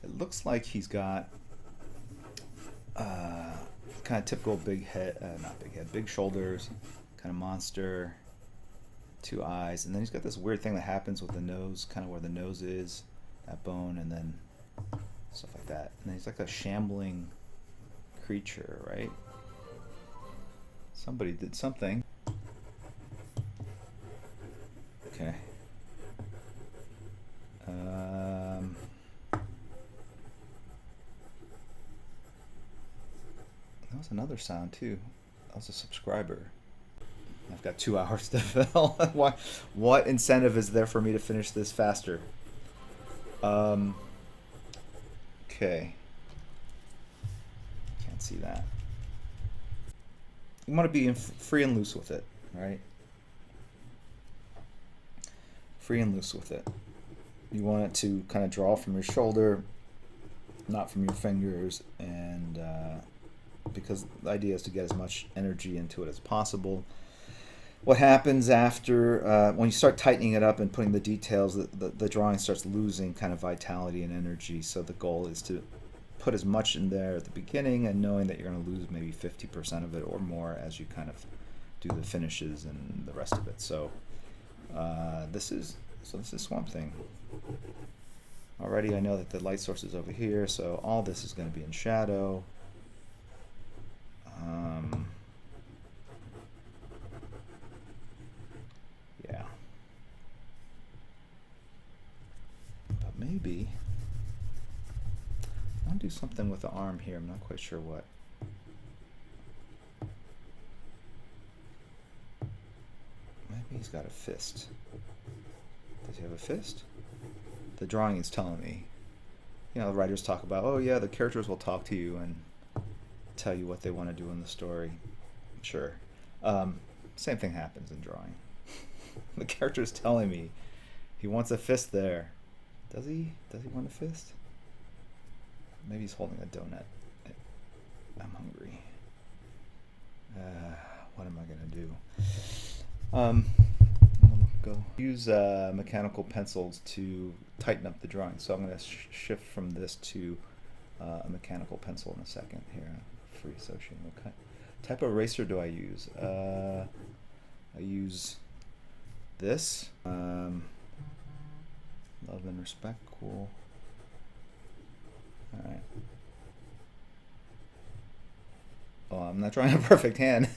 It looks like he's got kind of typical big head, not big head, big shoulders, kind of monster, 2 eyes, and then he's got this weird thing that happens with the nose, kind of where the nose is, that bone, and then stuff like that. And then he's like a shambling creature, right? Somebody did something. Okay. That was another sound too. That was a subscriber. I've got 2 hours to fill. What incentive is there for me to finish this faster? Okay. Can't see that. You want to be free and loose with it, right? Free and loose with it. You want it to kind of draw from your shoulder, not from your fingers, and because the idea is to get as much energy into it as possible. What happens after, when you start tightening it up and putting the details, the drawing starts losing kind of vitality and energy. So the goal is to put as much in there at the beginning, and knowing that you're going to lose maybe 50% of it or more as you kind of do the finishes and the rest of it. So this is Swamp Thing. Already I know that the light source is over here, so all this is going to be in shadow. Yeah. But maybe I want to do something with the arm here. I'm not quite sure what. Maybe he's got a fist. Does he have a fist? The drawing is telling me. You know, the writers talk about, oh yeah, the characters will talk to you and tell you what they want to do in the story. Sure. Same thing happens in drawing. The character's telling me he wants a fist there. Does he? Does he want a fist? Maybe he's holding a donut. I'm hungry. What am I gonna do? Go use mechanical pencils to tighten up the drawing. So I'm going to shift from this to a mechanical pencil in a second here. Free associating. What type of eraser do I use? I use this. Love and respect. Cool. All right. Oh, I'm not drawing a perfect hand.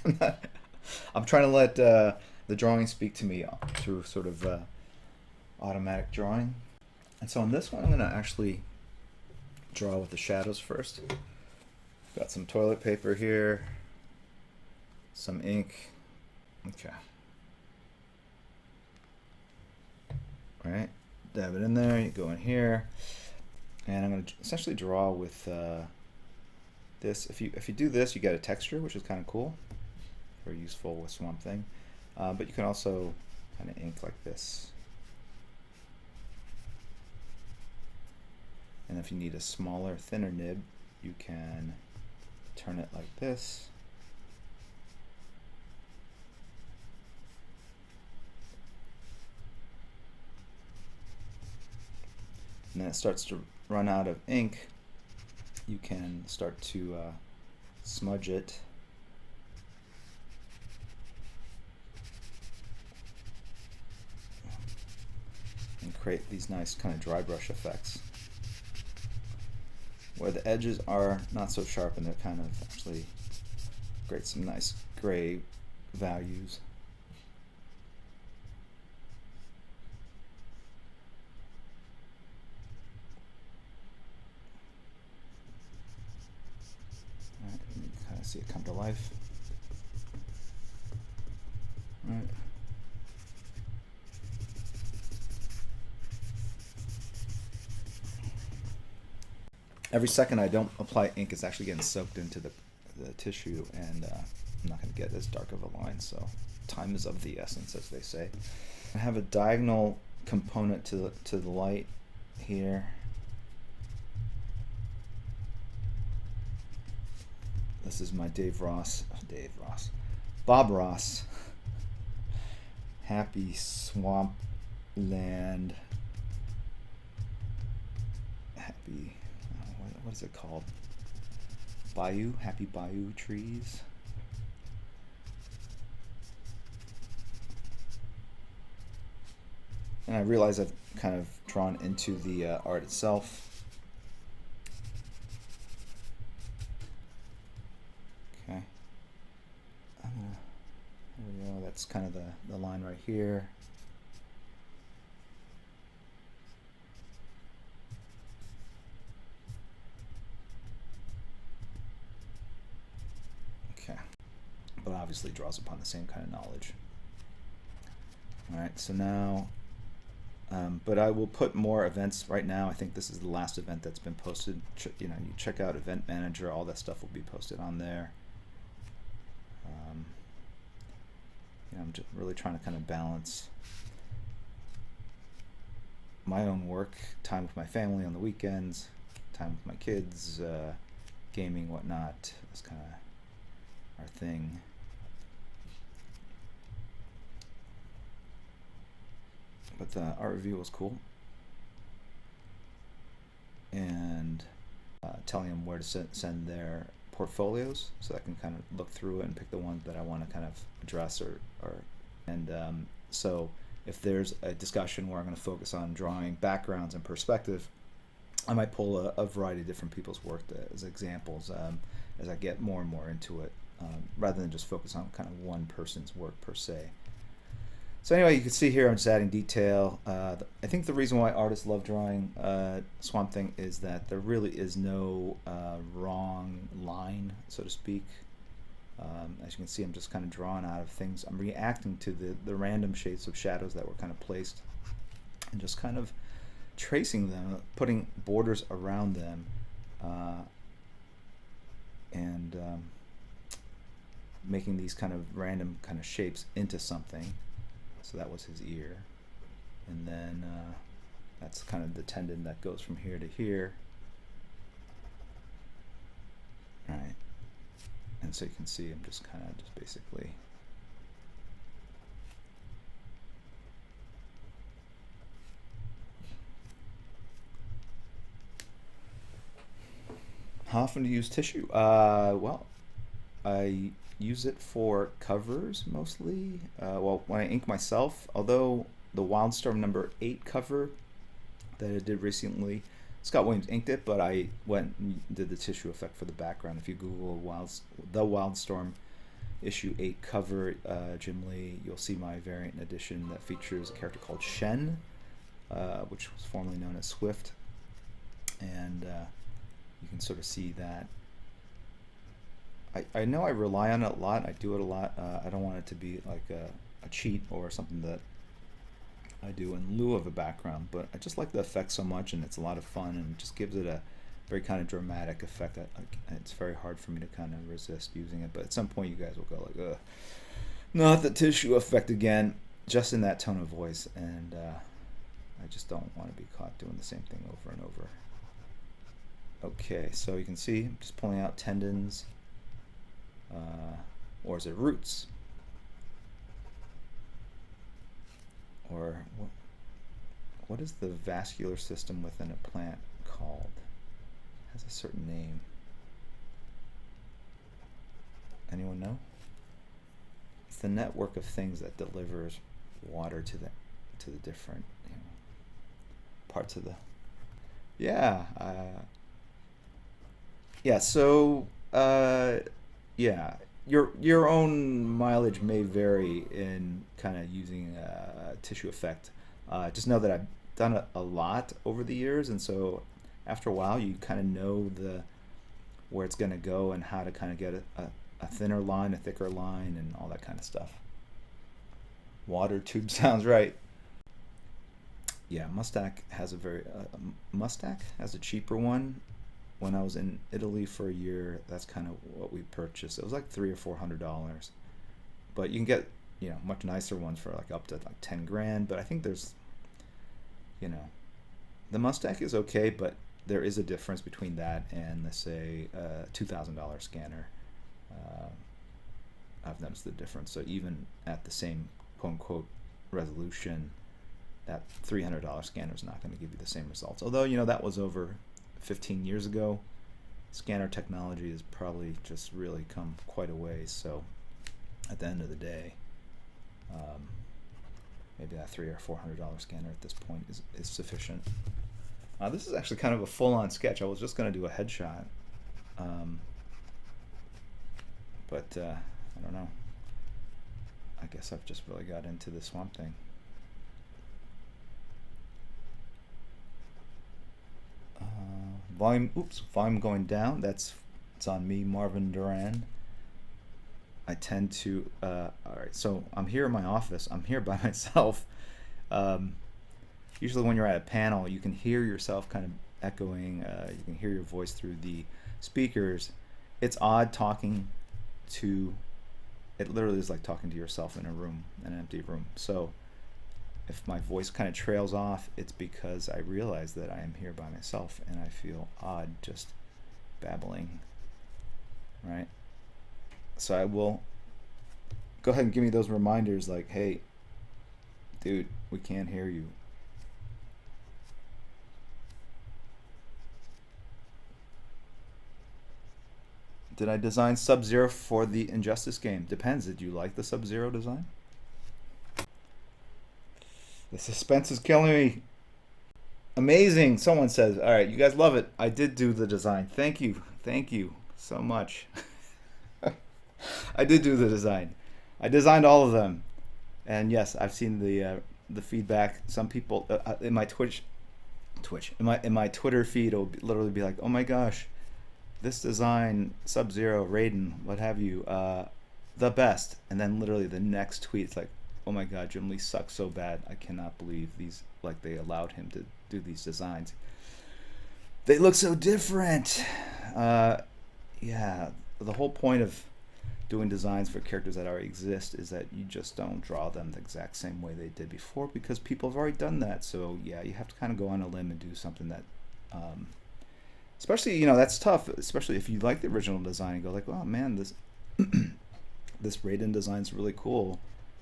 I'm trying to let the drawing speak to me through sort of automatic drawing. And so on this one, I'm going to actually draw with the shadows first. Got some toilet paper here, some ink. Okay. All right, dab it in there. You go in here, and I'm going to essentially draw with this. If you do this, you get a texture, which is kind of cool. Very useful with Swamp Thing. But you can also kind of ink like this. And if you need a smaller, thinner nib, you can turn it like this. And then it starts to run out of ink. You can start to smudge it. And create these nice kind of dry brush effects where the edges are not so sharp and they're kind of actually create some nice gray values. All right, you can kind of see it come to life. All right. Every second I don't apply ink, it's actually getting soaked into the tissue, and I'm not going to get as dark of a line, so time is of the essence, as they say. I have a diagonal component to the light here. This is my Bob Ross Happy Swamp Land Happy is it called? Bayou, happy bayou trees. And I realize I've kind of drawn into the art itself. Okay. There we go. That's kind of the line right here. Okay. But obviously draws upon the same kind of knowledge. All right, so now, but I will put more events right now. I think this is the last event that's been posted. You check out Event Manager, all that stuff will be posted on there. I'm just really trying to kind of balance my own work, time with my family on the weekends, time with my kids, gaming, whatnot. That's kind of our thing. But the art review was cool. And telling them where to send their portfolios so I can kind of look through it and pick the ones that I want to kind of address so if there's a discussion where I'm going to focus on drawing backgrounds and perspective, I might pull a variety of different people's work as examples as I get more and more into it, rather than just focus on kind of one person's work per se. So anyway, you can see here I'm just adding detail. I think the reason why artists love drawing Swamp Thing is that there really is no wrong line, so to speak. As you can see, I'm just kind of drawing out of things. I'm reacting to the random shapes of shadows that were kind of placed and just kind of tracing them, putting borders around them, and making these kind of random kind of shapes into something. So that was his ear, and then that's kind of the tendon that goes from here to here. All right, and so you can see I'm just kind of basically how often do you use tissue? Well, I use it for covers mostly. Well, when I ink myself, although the Wildstorm number 8 cover that I did recently, Scott Williams inked it, but I went and did the tissue effect for the background. If you Google the Wildstorm issue 8 cover, Jim Lee, you'll see my variant edition that features a character called Shen, which was formerly known as Swift, and you can sort of see that. I know I rely on it a lot. I do it a lot. I don't want it to be like a cheat or something that I do in lieu of a background, but I just like the effect so much, and it's a lot of fun, and it just gives it a very kind of dramatic effect. It's very hard for me to kind of resist using it, but at some point you guys will go like, ugh, not the tissue effect again, just in that tone of voice, and I just don't want to be caught doing the same thing over and over. Okay, so you can see I'm just pulling out tendons, or is it roots? Or what is the vascular system within a plant called? It has a certain name. Anyone know? It's the network of things that delivers water to the different parts of the. Yeah. Yeah. So yeah. Your own mileage may vary in kind of using tissue effect. Just know that I've done it a lot over the years, and so after a while you kind of know where it's going to go and how to kind of get a thinner line, a thicker line, and all that kind of stuff. Water tube sounds right. Yeah, Mustache has Mustache has a cheaper one. When I was in Italy for a year, that's kind of what we purchased. It was like $300 or $400, but you can get much nicer ones for like up to like 10 grand. But I think there's the Mustache is okay, but there is a difference between that and let's say $2,000 scanner. I've noticed the difference. So even at the same quote unquote resolution, that $300 scanner is not going to give you the same results. Although that was over 15 years ago, scanner technology has probably just really come quite a ways. So at the end of the day, maybe that $300 or $400 scanner at this point is sufficient. This is actually kind of a full-on sketch. I was just going to do a headshot, but I don't know. I guess I've just really got into the Swamp Thing. Volume going down. It's on me, Marvin Duran. I tend to, all right, so I'm here in my office. I'm here by myself. Usually when you're at a panel, you can hear yourself kind of echoing. You can hear your voice through the speakers. It's odd talking to, it literally is like talking to yourself in a room, an empty room. So if my voice kind of trails off, it's because I realize that I am here by myself and I feel odd just babbling, right? So I will go ahead and give me those reminders like, hey, dude, we can't hear you. Did I design Sub-Zero for the Injustice game? Depends. Did you like the Sub-Zero design? The suspense is killing me. Amazing. Someone says, all right, you guys love it. I did do the design. Thank you. Thank you so much. I did do the design. I designed all of them. And yes, I've seen the feedback. Some people in my in my Twitter feed will literally be like, "Oh my gosh, this design, Sub-Zero, Raiden, what have you, the best." And then literally the next tweet, it's like, "Oh my god, Jim Lee sucks so bad. I cannot believe they allowed him to do these designs. They look so different." Yeah, the whole point of doing designs for characters that already exist is that you just don't draw them the exact same way they did before, because people have already done that. So yeah, you have to kind of go on a limb and do something that, especially, that's tough, especially if you like the original design and go like, "Oh man, this this Raiden design's really cool.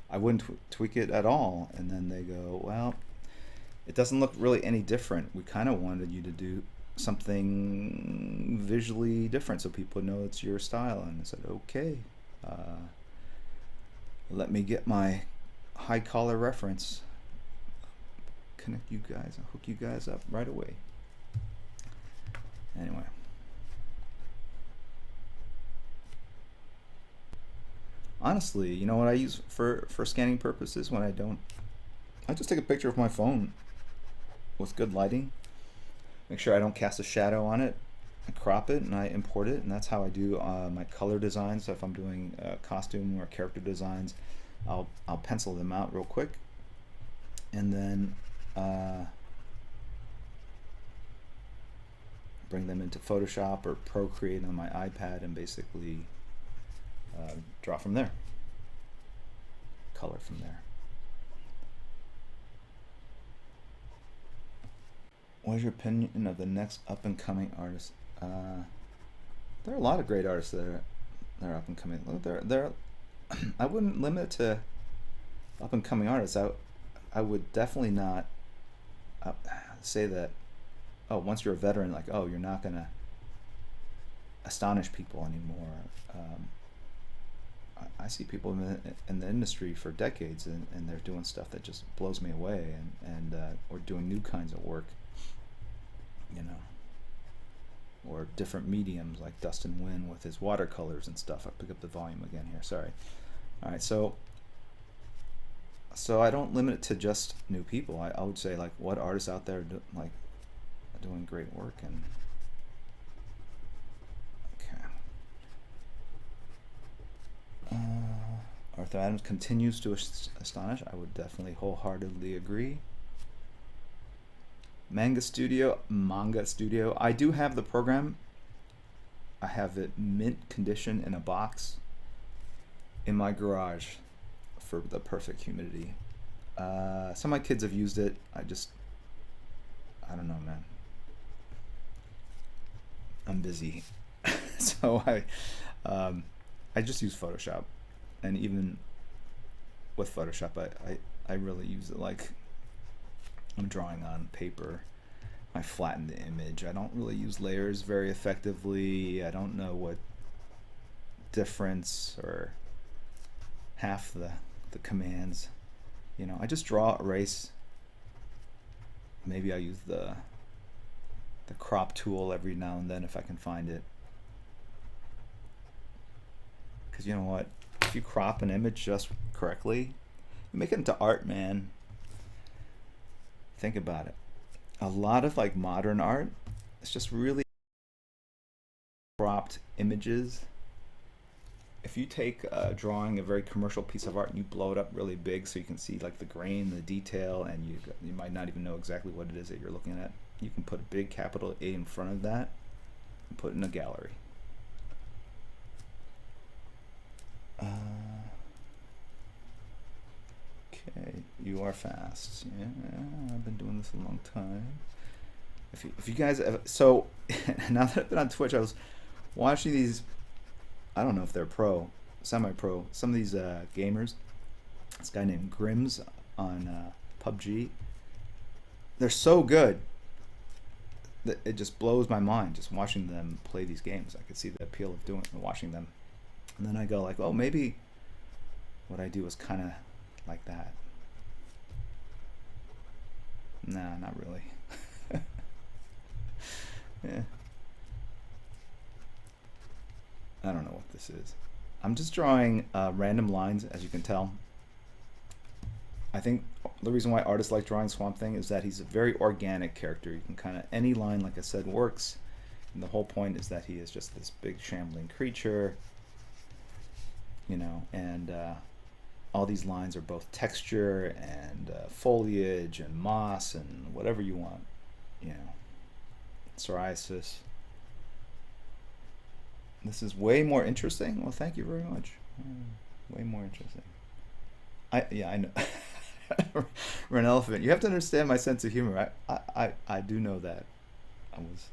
I wouldn't tweak it at all." And then they go, "Well, it doesn't look really any different. We kind of wanted you to do something visually different so people know it's your style." And I said, okay, let me get my high collar reference, connect you guys, I'll hook you guys up right away. Anyway, honestly, you know what I use for scanning purposes when I just take a picture of my phone with good lighting, make sure I don't cast a shadow on it, I crop it and I import it, and that's how I do my color designs. So if I'm doing costume or character designs, I'll pencil them out real quick, and then bring them into Photoshop or Procreate on my iPad and basically draw from there, color from there. What is your opinion of the next up-and-coming artist? There are a lot of great artists that are up-and-coming. I wouldn't limit it to up-and-coming artists. I would definitely not say that, oh, once you're a veteran, like, oh, you're not going to astonish people anymore. I see people in the industry for decades, and they're doing stuff that just blows me away, and or doing new kinds of work, or different mediums like Dustin Wynn with his watercolors and stuff. I'll pick up the volume again here, sorry. All right, so I don't limit it to just new people. I would say, like, what artists out there doing great work. And okay, Arthur Adams continues to astonish. I would definitely wholeheartedly agree. Manga Studio. I do have the program. I have it mint condition in a box in my garage for the perfect humidity. Some of my kids have used it. I don't know, man. I'm busy. So I just use Photoshop, and even with Photoshop, I really use it like I'm drawing on paper, I flatten the image. I don't really use layers very effectively. I don't know what difference or half the commands. You know, I just draw, erase. Maybe I use the crop tool every now and then if I can find it. Because you know what? If you crop an image just correctly, you make it into art, man. Think about it. A lot of like modern art, it's just really cropped images. If you take drawing a very commercial piece of art and you blow it up really big so you can see like the grain, the detail, and you might not even know exactly what it is that you're looking at, you can put a big capital A in front of that and put it in a gallery. Okay, you are fast. Yeah, I've been doing this a long time. If you guys ever, so now that I've been on Twitch, I was watching these. I don't know if they're pro, semi-pro. Some of these gamers. This guy named Grims on PUBG. They're so good that it just blows my mind just watching them play these games. I could see the appeal of doing and watching them, and then I go like, oh, maybe what I do is kind of like that. Nah, not really. Yeah. I don't know what this is. I'm just drawing random lines, as you can tell. I think the reason why artists like drawing Swamp Thing is that he's a very organic character. You can kind of, any line, like I said, works. And the whole point is that he is just this big shambling creature, you know, and all these lines are both texture and foliage and moss and whatever you want, you know, psoriasis. This is way more interesting. Well, thank you very much. Way more interesting. Yeah, I know. We're an elephant. You have to understand my sense of humor. I do know that. I was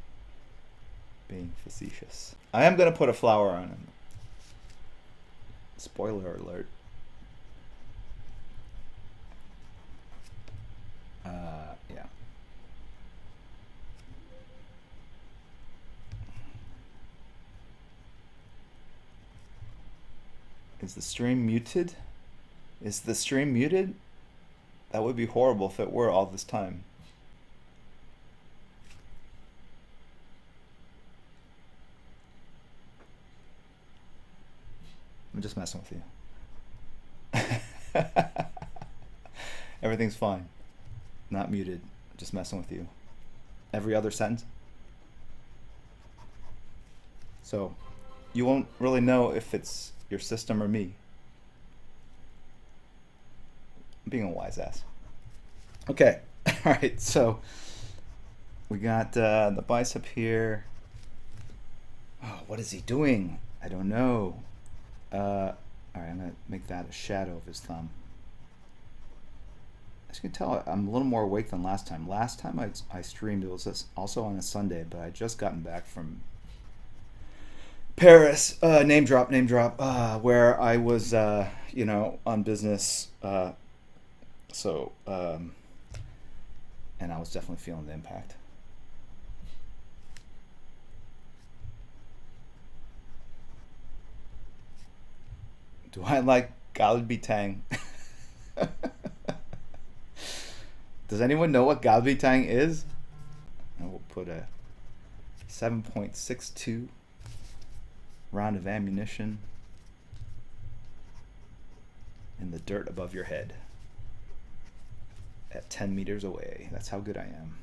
being facetious. I am gonna put a flower on him. Spoiler alert. Yeah. Is the stream muted? Is the stream muted? That would be horrible if it were all this time. I'm just messing with you. Everything's fine. Not muted. Just messing with you. Every other sentence. So you won't really know if it's your system or me. I'm being a wise ass. Okay. All right. So we got the bicep here. Oh, what is he doing? I don't know. All right. I'm gonna make that a shadow of his thumb. As you can tell, I'm a little more awake than last time. Last time I streamed, it was also on a Sunday, but I had just gotten back from Paris, name drop, where I was, you know, on business. So, and I was definitely feeling the impact. Do I like galbi tang? Does anyone know what galbi tang is? I will put a 7.62 round of ammunition in the dirt above your head at 10 meters away. That's how good I am.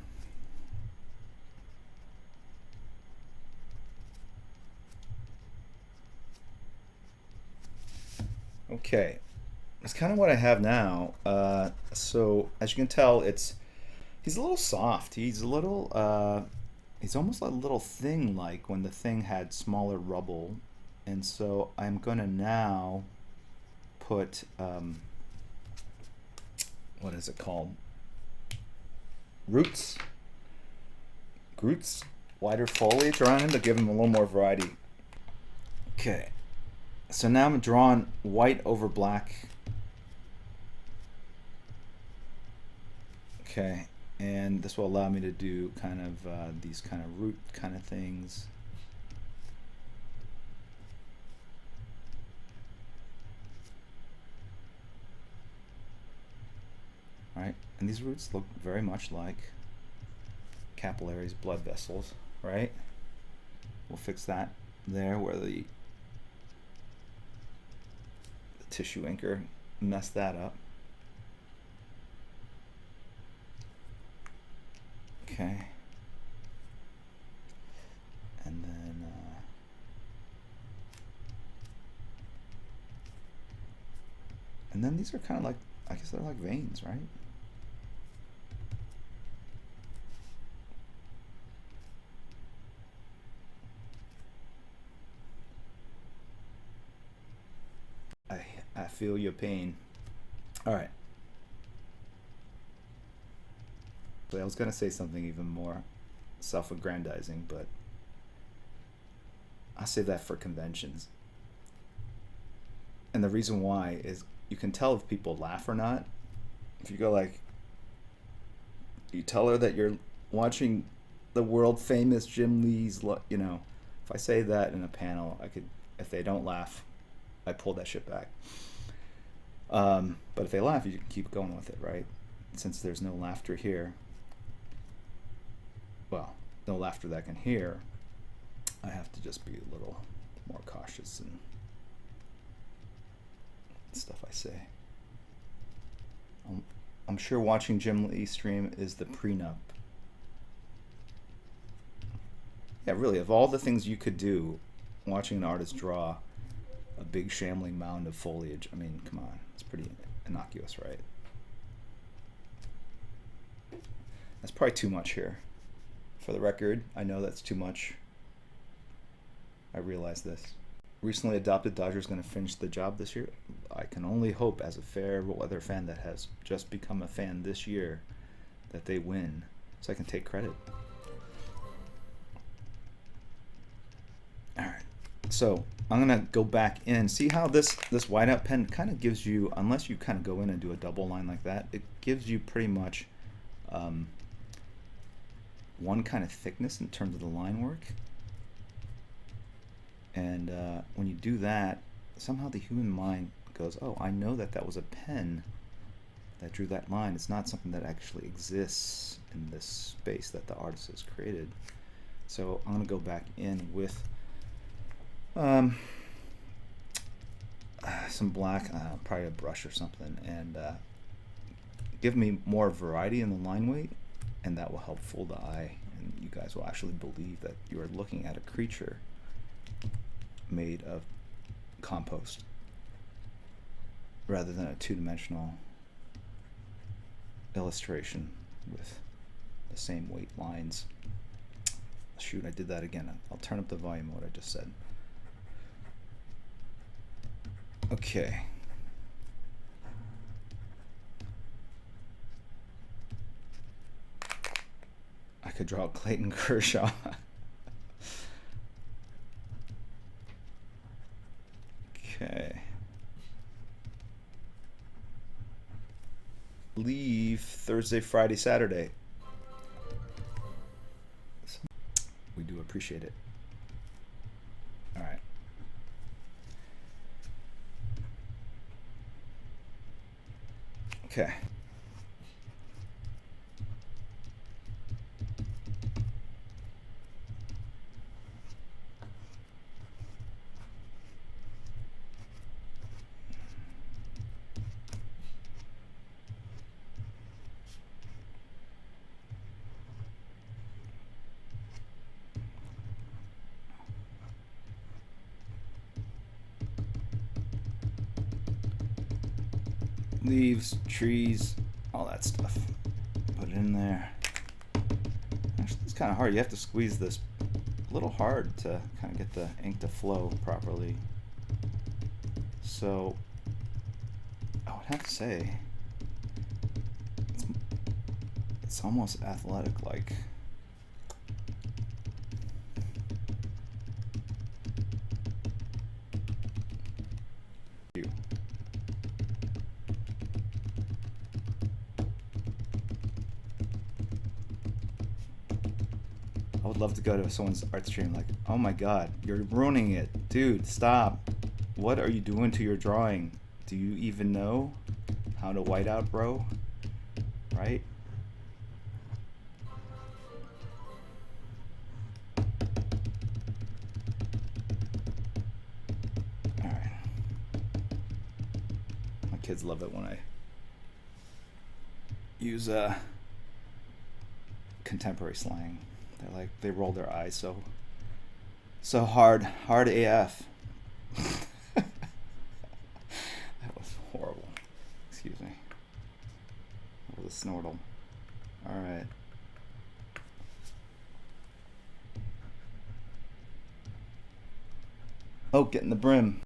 Okay, that's kind of what I have now. So as you can tell, he's a little soft. He's a little he's almost like a little thing, like when the thing had smaller rubble. And so I'm gonna now put what is it called? Roots, wider foliage around him to give him a little more variety. Okay. So now I'm drawing white over black. Okay, And this will allow me to do kind of these kind of root kind of things. Right, and these roots look very much like capillaries, blood vessels, right? We'll fix that there where the tissue inker messed that up. Okay. And then these are kind of like, I guess they're like veins, right? I feel your pain. All right. But I was gonna say something even more self-aggrandizing, but I'll save that for conventions. And the reason why is you can tell if people laugh or not. If you go like, you tell her that you're watching the world famous Jim Lee's, you know, if I say that in a panel, I could, if they don't laugh, I pull that shit back. But if they laugh, you can keep going with it, right? Since there's no laughter here, well, no laughter that I can hear, I have to just be a little more cautious in stuff I say. I'm sure watching Jim Lee stream is the prenup. Yeah, really, of all the things you could do, watching an artist draw a big shambling mound of foliage, I mean, come on, it's pretty innocuous, right? That's probably too much here. For the record, I know that's too much. I realize this. Recently adopted Dodger's going to finish the job this year. I can only hope, as a fair weather fan that has just become a fan this year, that they win, so I can take credit. All right, so I'm gonna go back in. See how this whiteout pen kind of gives you, unless you kind of go in and do a double line like that, it gives you pretty much one kind of thickness in terms of the line work. And when you do that, somehow the human mind goes, oh, I know that that was a pen that drew that line. It's not something that actually exists in this space that the artist has created. So I'm going to go back in with some black, probably a brush or something, and give me more variety in the line weight, and that will help fool the eye, and you guys will actually believe that you are looking at a creature made of compost rather than a two-dimensional illustration with the same weight lines. Shoot, I did that again. I'll turn up the volume of what I just said. Okay. I could draw Clayton Kershaw. Okay. Leave Thursday, Friday, Saturday. We do appreciate it. All right. Okay. Leaves, trees, all that stuff. Put it in there. Actually, it's kind of hard. You have to squeeze this a little hard to kind of get the ink to flow properly. So I would have to say it's almost athletic like. love to go to someone's art stream like, oh my god, you're ruining it. Dude, stop. What are you doing to your drawing? Do you even know how to white out, bro? Right? Alright. My kids love it when I use contemporary slang. They're like, they roll their eyes so hard AF. That was horrible. Excuse me. That was a snortle. All right. Oh, getting the brim.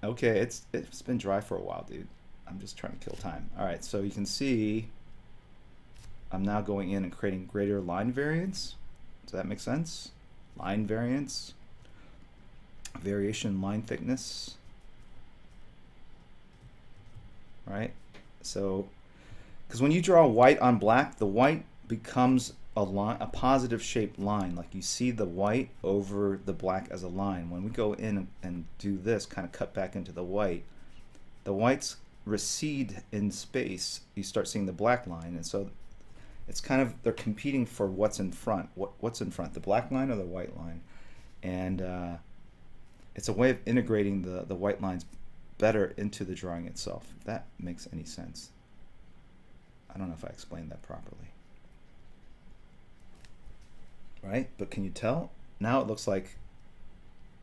Okay, it's been dry for a while, dude. I'm just trying to kill time. All right, so you can see I'm now going in and creating greater line variance. Does that make sense? Line variance, variation line thickness, right? So, because when you draw white on black, the white becomes a line, a positive shaped line. Like you see the white over the black as a line. When we go in and do this, kind of cut back into the whites recede in space. You start seeing the black line, and so it's kind of, they're competing for what's in front. What's in front, the black line or the white line? And it's a way of integrating the white lines better into the drawing itself, if that makes any sense. I don't know if I explained that properly. Right? But can you tell? Now it looks like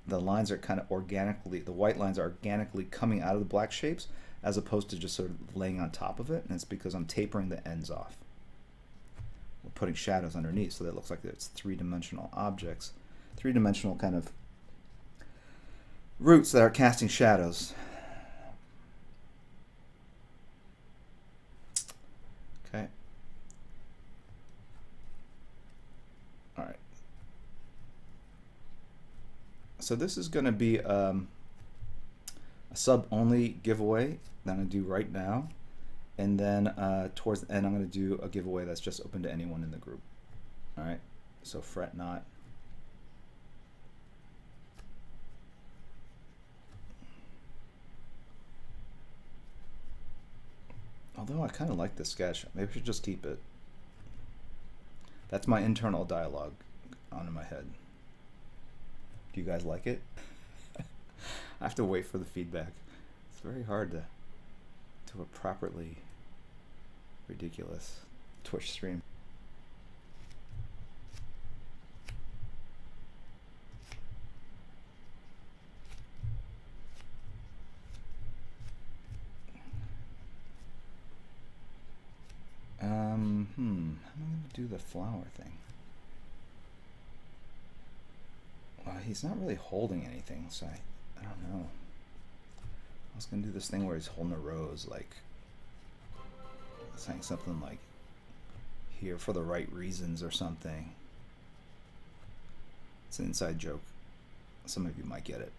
the lines are kind of organically, the white lines are organically coming out of the black shapes as opposed to just sort of laying on top of it. And it's because I'm tapering the ends off. We're putting shadows underneath, so that it looks like it's three-dimensional objects, three-dimensional kind of roots that are casting shadows. Okay. All right. So this is going to be a sub-only giveaway that I'm going to do right now. And then towards the end, I'm going to do a giveaway that's just open to anyone in the group. All right. So fret not. Although I kind of like this sketch. Maybe I should just keep it. That's my internal dialogue on in my head. Do you guys like it? I have to wait for the feedback. It's very hard to do a properly ridiculous Twitch stream. How am I going to do the flower thing? Well, he's not really holding anything, so I don't know. I was going to do this thing where he's holding a rose, like saying something like, here for the right reasons or something. It's an inside joke. Some of you might get it.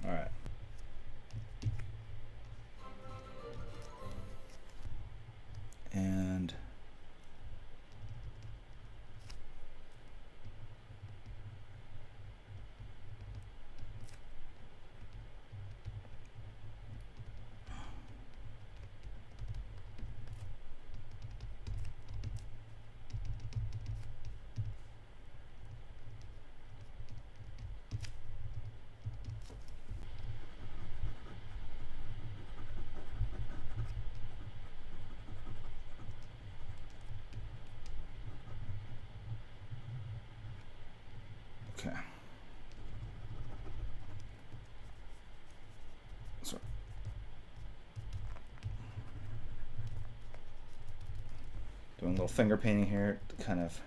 All right. And okay. Sorry. Doing a little finger painting here to kind of